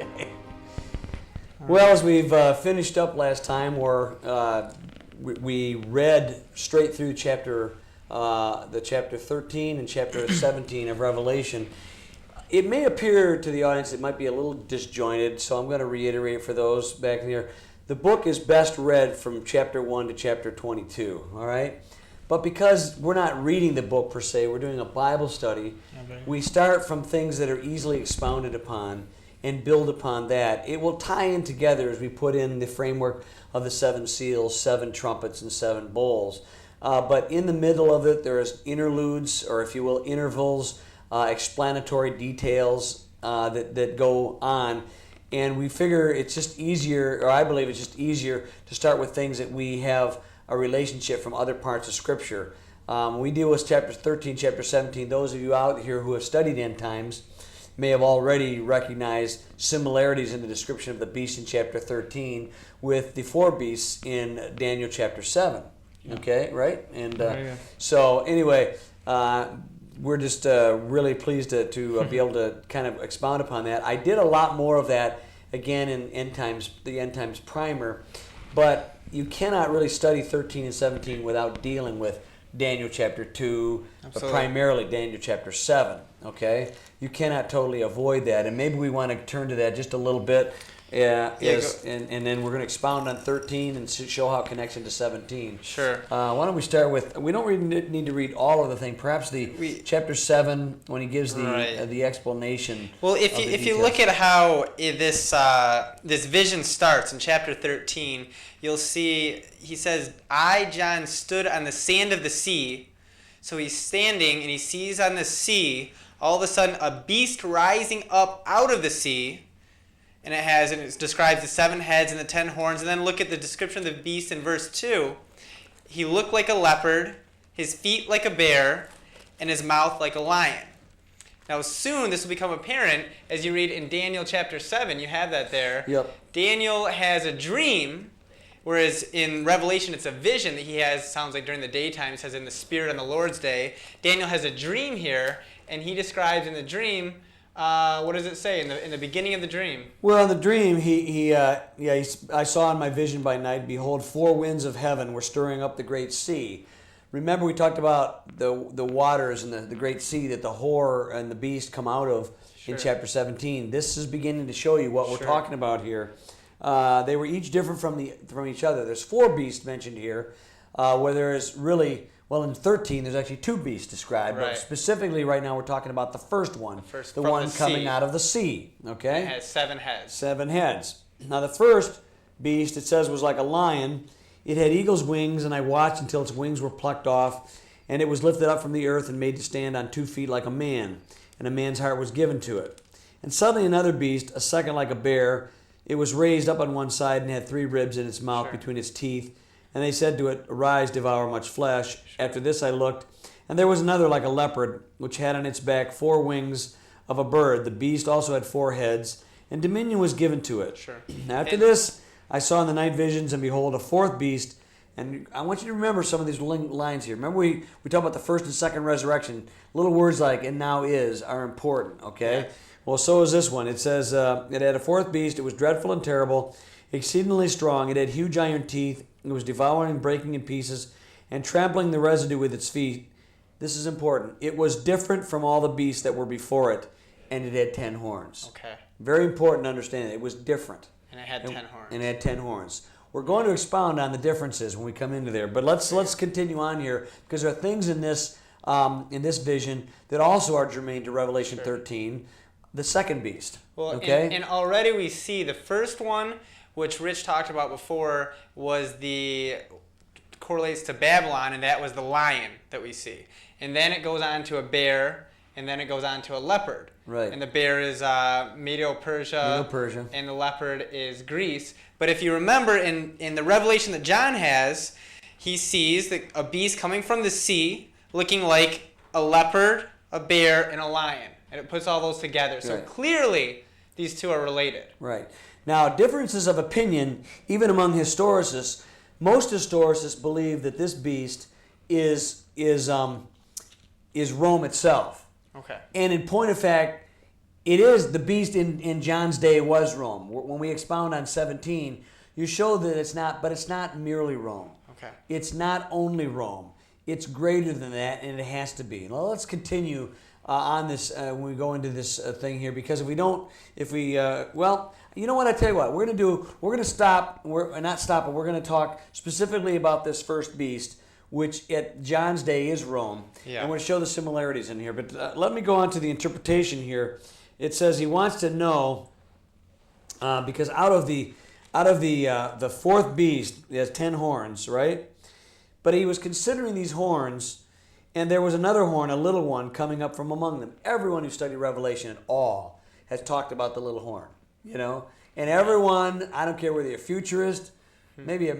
Okay. Well, as we've finished up last time, we read straight through chapter 13 and chapter 17 of Revelation. It may appear to the audience it might be a little disjointed, so I'm going to reiterate for those back there. The book is best read from chapter 1 to chapter 22, all right? But because we're not reading the book per se, we're doing a Bible study, we start from things that are easily expounded upon and build upon that. It will tie in together as we put in the framework of the 7 seals, 7 trumpets, and 7 bowls. But in the middle of it, there's interludes, or if you will, intervals, explanatory details that go on. And we figure it's just easier, or I believe it's just easier to start with things that we have a relationship from other parts of Scripture. We deal with chapter 13, chapter 17. Those of you out here who have studied end times may have already recognized similarities in the description of the beast in chapter 13 with the 4 beasts in Daniel chapter 7. Okay, right? And so anyway, we're just really pleased to be able to kind of expound upon that. I did a lot more of that, again, in the End Times Primer, but you cannot really study 13 and 17 without dealing with Daniel chapter 2, but primarily Daniel chapter 7, okay? You cannot totally avoid that, and maybe we want to turn to that just a little bit, and then we're going to expound on 13 and show how it connects into 17. Sure. Why don't we start with, we don't really need to read all of the thing, perhaps chapter 7, when he gives the explanation. Well, if you look at how this vision starts in chapter 13, you'll see he says, I, John, stood on the sand of the sea. So he's standing and he sees on the sea, all of a sudden, a beast rising up out of the sea. And it describes the 7 heads and the 10 horns. And then look at the description of the beast in verse 2. He looked like a leopard, his feet like a bear, and his mouth like a lion. Now soon this will become apparent as you read in Daniel chapter 7. You have that there. Yep. Daniel has a dream, whereas in Revelation it's a vision that he has, sounds like during the daytime. It says in the Spirit on the Lord's day. Daniel has a dream here, and he describes in the dream, what does it say in the beginning of the dream? Well, in the dream, I saw in my vision by night, behold, 4 winds of heaven were stirring up the great sea. Remember we talked about the waters and the great sea that the whore and the beast come out of in chapter 17. This is beginning to show you what we're talking about here. They were each different from each other. There's 4 beasts mentioned here, where there is really... Well, in 13, there's actually 2 beasts described, but specifically right now we're talking about the first one, the one coming out of the sea, okay? It has 7 heads. 7 heads. Now, the first beast, it says, was like a lion. It had eagle's wings, and I watched until its wings were plucked off, and it was lifted up from the earth and made to stand on 2 feet like a man, and a man's heart was given to it. And suddenly another beast, a second like a bear, it was raised up on one side and had 3 ribs in its mouth between its teeth. And they said to it, arise, devour much flesh. After this I looked, and there was another like a leopard, which had on its back 4 wings of a bird. The beast also had 4 heads, and dominion was given to it. After this I saw in the night visions, and behold, a 4th beast. And I want you to remember some of these lines here. Remember we talk about the first and second resurrection. Little words like, and now is, are important, okay? Yeah. Well, so is this one. It says, it had a 4th beast. It was dreadful and terrible, exceedingly strong. It had huge iron teeth. It was devouring and breaking in pieces and trampling the residue with its feet. This is important. It was different from all the beasts that were before it, and it had 10 horns. Okay. Very important to understand it. It was different. And it had 10 horns. And it had 10 horns. We're going to expound on the differences when we come into there, but let's continue on here, because there are things in this vision that also are germane to Revelation 13, the second beast. Well, okay? and already we see the first one, which Rich talked about before, correlates to Babylon, and that was the lion that we see. And then it goes on to a bear, and then it goes on to a leopard. Right. And the bear is Medo-Persia. And the leopard is Greece. But if you remember in the revelation that John has, he sees a beast coming from the sea, looking like a leopard, a bear, and a lion. And it puts all those together. So clearly, these 2 are related. Right. Now, differences of opinion, even among historicists, most historicists believe that this beast is Rome itself. Okay. And in point of fact, it is the beast in John's day was Rome. When we expound on 17, you show that it's not, but it's not merely Rome. Okay. It's not only Rome. It's greater than that, and it has to be. Now let's continue on this when we go into this thing here, because well, you know what? I tell you what, we're gonna stop. We're not stop, but we're gonna talk specifically about this first beast, which at John's day is Rome. Yeah. And we're going to show the similarities in here. But let me go on to the interpretation here. It says he wants to know, because out of the fourth beast, it has 10 horns, right? But he was considering these horns, and there was another horn, a little one, coming up from among them. Everyone who studied Revelation at all has talked about the little horn, And everyone, I don't care whether you're a futurist, maybe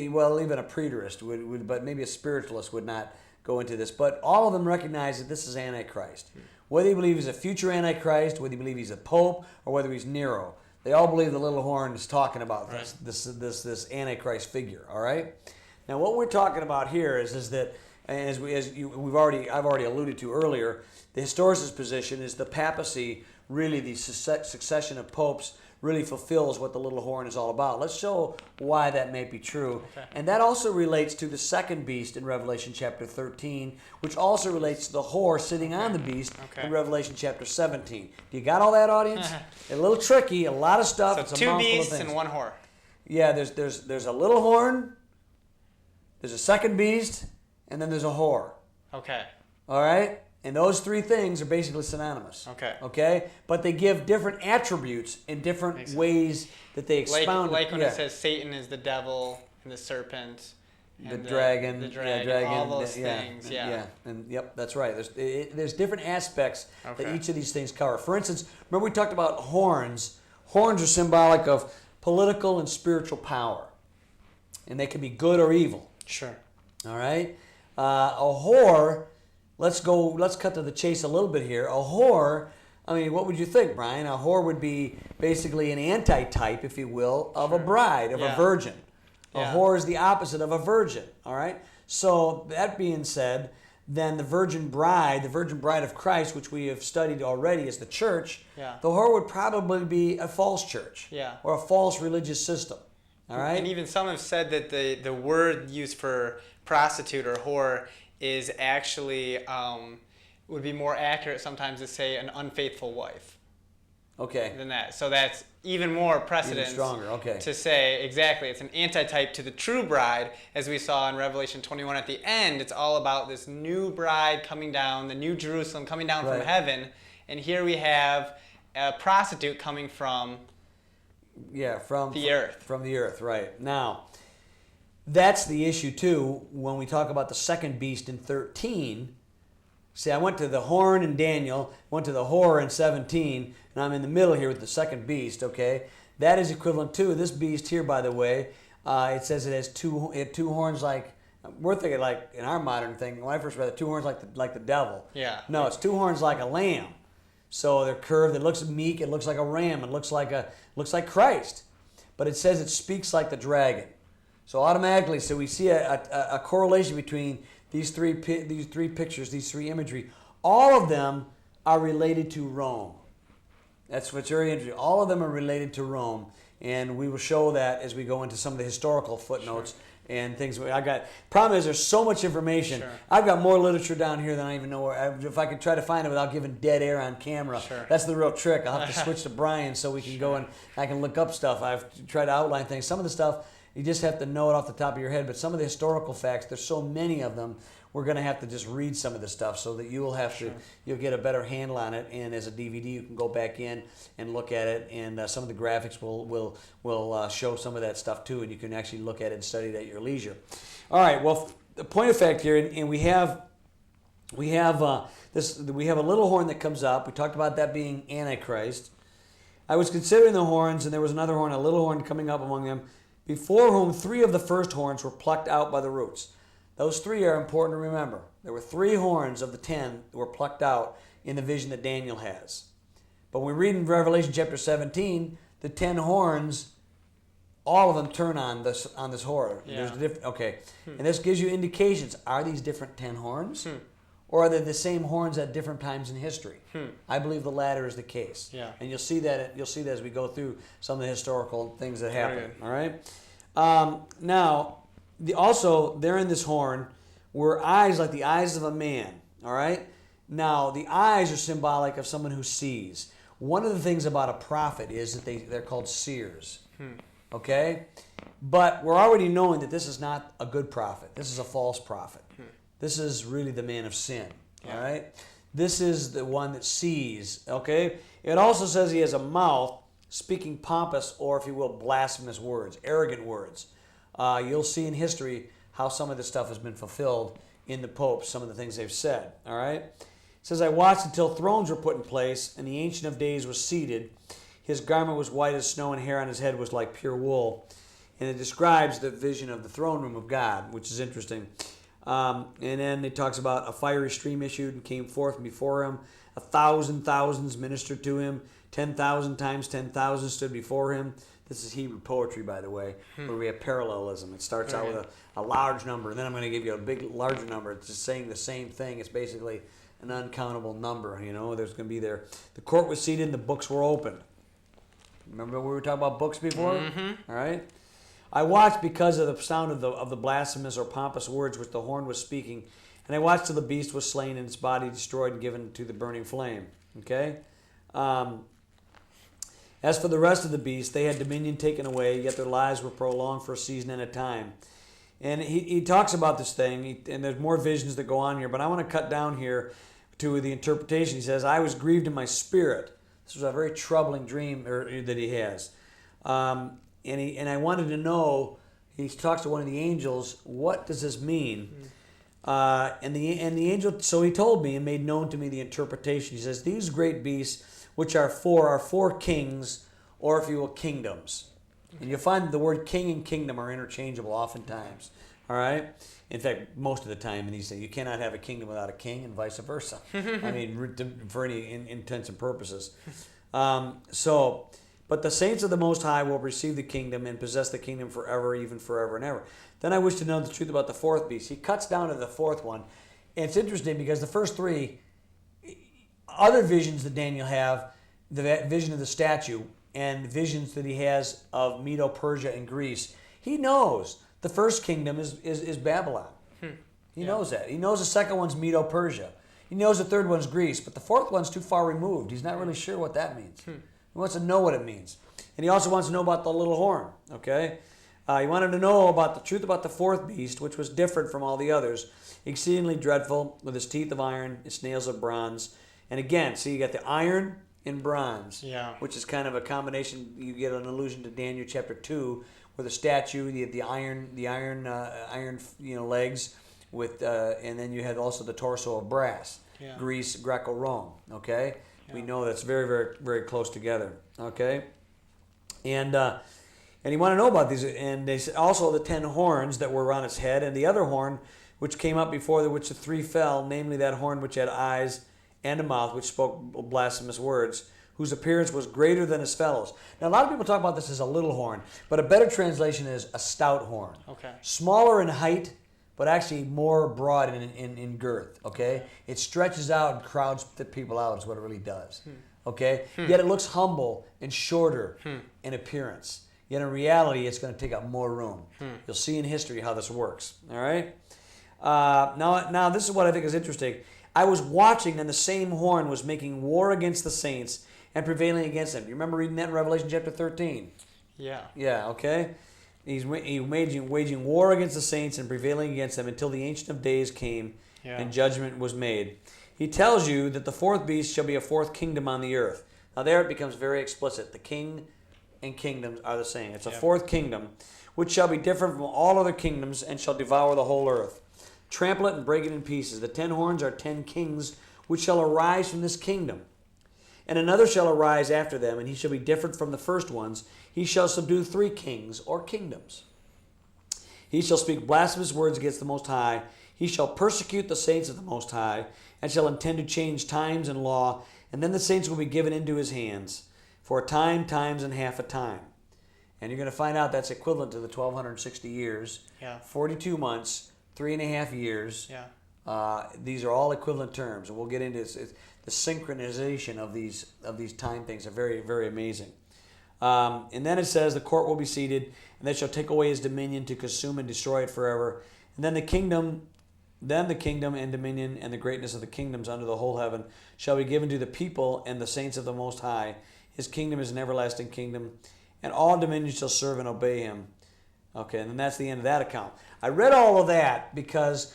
well, even a preterist would, but maybe a spiritualist would not go into this. But all of them recognize that this is Antichrist. Whether you believe he's a future Antichrist, whether you believe he's a pope, or whether he's Nero, they all believe the little horn is talking about this Antichrist figure. All right. Now, what we're talking about here is that, I've already alluded to earlier, the historicist position is the papacy, really the succession of popes, really fulfills what the little horn is all about. Let's show why that may be true. Okay. And that also relates to the second beast in Revelation chapter 13, which also relates to the whore sitting on the beast in Revelation chapter 17. Do you got all that, audience? A little tricky, a lot of stuff. So it's a 2 mouthful of beasts things. and 1 whore. Yeah, there's a little horn, there's a second beast, and then there's a whore. Okay. All right? And those 3 things are basically synonymous. Okay. Okay? But they give different attributes in different ways that they expound. Like when it says Satan is the devil and the serpent. The dragon, all those things, and yep, that's right. There's different aspects that each of these things cover. For instance, remember we talked about horns. Horns are symbolic of political and spiritual power, and they can be good or evil. Sure. All right. A whore. Let's cut to the chase a little bit here. A whore, I mean, what would you think, Brian? A whore would be basically an antitype, if you will, of a bride, of a virgin. A whore is the opposite of a virgin, all right? So that being said, then the virgin bride of Christ, which we have studied already as the church, the whore would probably be a false church or a false religious system, all right? And even some have said that the word used for prostitute or whore is actually would be more accurate sometimes to say an unfaithful wife. Okay. Than that. So that's even more precedent. Even stronger, okay. To say exactly it's an antitype to the true bride, as we saw in Revelation 21 at the end. It's all about this new bride coming down, the new Jerusalem coming down from heaven, and here we have a prostitute coming from the earth. From the earth, right. Now, that's the issue too when we talk about the second beast in 13. See, I went to the horn in Daniel, went to the whore in 17, and I'm in the middle here with the second beast, okay? That is equivalent to this beast here, by the way. It says it has two horns like, we're thinking like in our modern thing, when I first read it, 2 horns like the devil. Yeah. No, it's 2 horns like a lamb. So they're curved, it looks meek, it looks like a ram, it looks like Christ. But it says it speaks like the dragon. So automatically, we see a correlation between these three pictures, these 3 imagery. All of them are related to Rome. That's what's very interesting. All of them are related to Rome, and we will show that as we go into some of the historical footnotes and things. Problem is, there's so much information. Sure. I've got more literature down here than I even know where. If I could try to find it without giving dead air on camera, that's the real trick. I'll have to switch to Brian so we can go and I can look up stuff. I've tried to outline things. Some of the stuff, you just have to know it off the top of your head. But some of the historical facts, there's so many of them, we're going to have to just read some of the stuff so that you will have you'll get a better handle on it. And as a DVD, you can go back in and look at it. And some of the graphics will show some of that stuff too. And you can actually look at it and study it at your leisure. All right. Well, the point of fact here, and we have a little horn that comes up. We talked about that being Antichrist. I was considering the horns, and there was another horn, a little horn coming up among them, before whom 3 of the first horns were plucked out by the roots. Those 3 are important to remember. There were 3 horns of the 10 that were plucked out in the vision that Daniel has. But when we read in Revelation chapter 17, the 10 horns, all of them turn on this whore. Yeah. And this gives you indications. Are these different 10 horns? or are they the same horns at different times in history? I believe the latter is the case. Yeah. And you'll see that as we go through some of the historical things that happen. Very good. All right. Now, also there in this horn were eyes like the eyes of a man. All right. Now the eyes are symbolic of someone who sees. One of the things about a prophet is that they're called seers. Okay. But we're already knowing that this is not a good prophet. This is a false prophet. This is really the man of sin. Yeah. All right. This is the one that sees. Okay. It also says he has a mouth speaking pompous, or if you will, blasphemous words, arrogant words. You'll see in history how some of this stuff has been fulfilled in the popes, some of the things they've said. All right. It says, I watched until thrones were put in place, and the Ancient of Days was seated. His garment was white as snow, and hair on his head was like pure wool. And it describes the vision of the throne room of God, which is interesting. And then it talks about a fiery stream issued and came forth from before him. 1,000 thousands ministered to him. 10,000 times 10,000 stood before him. This is Hebrew poetry, by the way, where we have parallelism. It starts out with a large number, and then I'm going to give you a big, larger number. It's just saying the same thing. It's basically an uncountable number, there's going to be there. The court was seated and the books were opened. Remember we were talking about books before? All right. I watched because of the sound of the blasphemous or pompous words which the horn was speaking, and I watched till the beast was slain and its body destroyed and given to the burning flame. Okay? As for the rest of the beasts, they had dominion taken away, yet their lives were prolonged for a season and a time. And he talks about this thing, and there's more visions that go on here, but I want to cut down here to the interpretation. He says, I was grieved in my spirit. This was a very troubling dream that he has. And I wanted to know, he talks to one of the angels, what does this mean? And the angel, so he told me and made known to me the interpretation. He says, these great beasts, which are four kings, or if you will, kingdoms. And you'll find the word king and kingdom are interchangeable oftentimes. All right? In fact, most of the time, and he said, you cannot have a kingdom without a king, and vice versa. I mean, for any intents and purposes. But the saints of the Most High will receive the kingdom and possess the kingdom forever, even forever and ever. Then I wish to know the truth about the fourth beast. He cuts down to the fourth one. And it's interesting because the first three, other visions that Daniel have, the vision of the statue and visions that he has of Medo-Persia and Greece, he knows the first kingdom is Babylon. He knows that. He knows the second one's Medo-Persia. He knows the third one's Greece, but the fourth one's too far removed. He's not really sure what that means. He wants to know what it means. And he also wants to know about the little horn, okay? He wanted to know about the truth about the fourth beast, which was different from all the others, exceedingly dreadful, with his teeth of iron, his nails of bronze. And again, see, you got the iron and bronze, which is kind of a combination. You get an allusion to Daniel chapter 2, where the statue, the iron legs, with, and then you had also the torso of brass. Greece, Greco-Rome, okay? We know that's very, very, very close together. Okay, and you want to know about these, and they said also the 10 horns that were on its head, and the other horn which came up before which the three fell, namely that horn which had eyes and a mouth which spoke blasphemous words, whose appearance was greater than his fellows. Now a lot of people talk about this as a little horn, but a better translation is a stout horn. Okay, smaller in height, but actually more broad in girth, okay? It stretches out and crowds the people out is what it really does, okay? Yet it looks humble and shorter in appearance. Yet in reality, it's going to take up more room. You'll see in history how this works, all right? Now this is what I think is interesting. I was watching, and the same horn was making war against the saints and prevailing against them. You remember reading that in Revelation chapter 13? Yeah. Yeah, okay? He's waging war against the saints and prevailing against them until the Ancient of Days came and judgment was made. He tells you that the fourth beast shall be a fourth kingdom on the earth. Now there it becomes very explicit. The king and kingdoms are the same. It's a fourth kingdom, which shall be different from all other kingdoms and shall devour the whole earth. Trample it and break it in pieces. The 10 horns are 10 kings, which shall arise from this kingdom. And another shall arise after them, and he shall be different from the first ones. He shall subdue 3 kings or kingdoms. He shall speak blasphemous words against the Most High. He shall persecute the saints of the Most High, and shall intend to change times and law. And then the saints will be given into his hands for a time, times, and half a time. And you're going to find out that's equivalent to the 1,260 years, 42 months, 3.5 years, These are all equivalent terms, and we'll get into this. The synchronization of these time things are very, very amazing. And then it says, the court will be seated, and they shall take away his dominion to consume and destroy it forever. And then the kingdom and dominion and the greatness of the kingdoms under the whole heaven shall be given to the people and the saints of the Most High. His kingdom is an everlasting kingdom, and all dominions shall serve and obey him. Okay, and then that's the end of that account. I read all of that because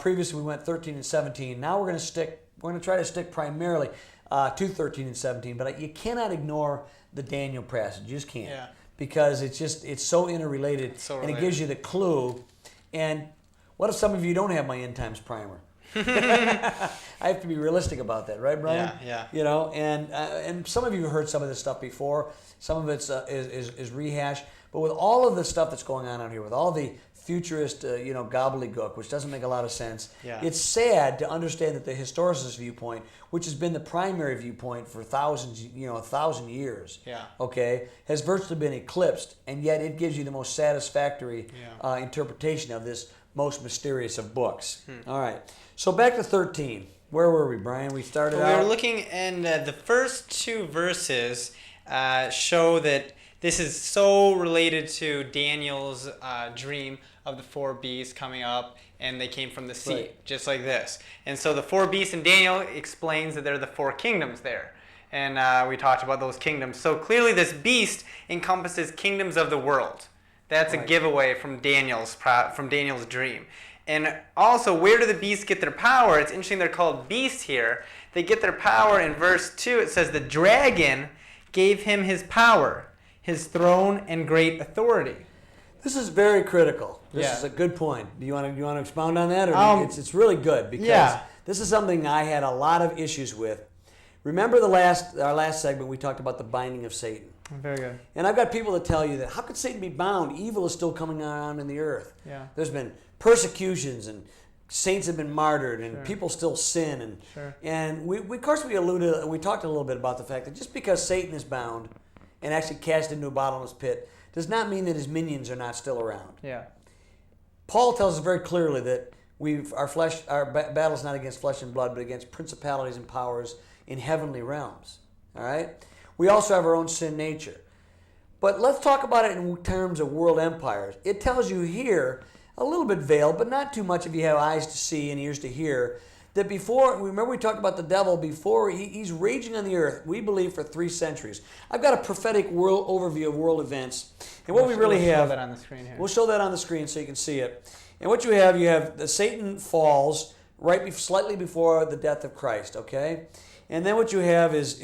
previously we went 13 and 17. Now we're going to try to stick primarily to 13 and 17, but you cannot ignore the Daniel passage. You just can't. Yeah. Because it's so interrelated, and it gives you the clue. And what if some of you don't have my end times primer? I have to be realistic about that, right, Brian? Yeah. You know, and some of you have heard some of this stuff before. Some of it's is rehash. But with all of the stuff that's going on out here, with all the futurist, gobbledygook, which doesn't make a lot of sense, it's sad to understand that the historicist viewpoint, which has been the primary viewpoint for thousands, 1,000 years, okay, has virtually been eclipsed, and yet it gives you the most satisfactory interpretation of this most mysterious of books. All right. So back to 13. Where were we, Brian? We started out... We were looking, and the first two verses show that this is so related to Daniel's dream of the four beasts coming up, and they came from the sea, just like this. And so the four beasts in Daniel explains that they're the four kingdoms there. And we talked about those kingdoms. So clearly this beast encompasses kingdoms of the world. That's a giveaway from Daniel's dream. And also, where do the beasts get their power? It's interesting they're called beasts here. They get their power in verse 2. It says, the dragon gave him his power, his throne, and great authority. This is very critical. This is a good point. Do you want to expound on that? Or it's really good because this is something I had a lot of issues with. Remember our last segment we talked about the binding of Satan. Very good. And I've got people that tell you that how could Satan be bound? Evil is still coming on in the earth. Yeah. There's been persecutions and saints have been martyred and people still sin and we talked a little bit about the fact that just because Satan is bound and actually cast into a bottomless pit does not mean that his minions are not still around. Yeah. Paul tells us very clearly that our battle is not against flesh and blood, but against principalities and powers in heavenly realms. All right? We also have our own sin nature. But let's talk about it in terms of world empires. It tells you here, a little bit veiled, but not too much if you have eyes to see and ears to hear, that remember we talked about the devil before, he's raging on the earth, we believe, for 3 centuries. I've got a prophetic world overview of world events. And what we really have... We'll show that on the screen here. We'll show that on the screen so you can see it. And what you have the Satan falls slightly before the death of Christ, okay? And then what you have is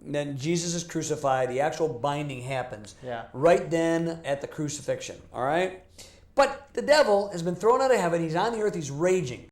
then Jesus is crucified. The actual binding happens right then at the crucifixion. All right, but the devil has been thrown out of heaven. He's on the earth. He's raging.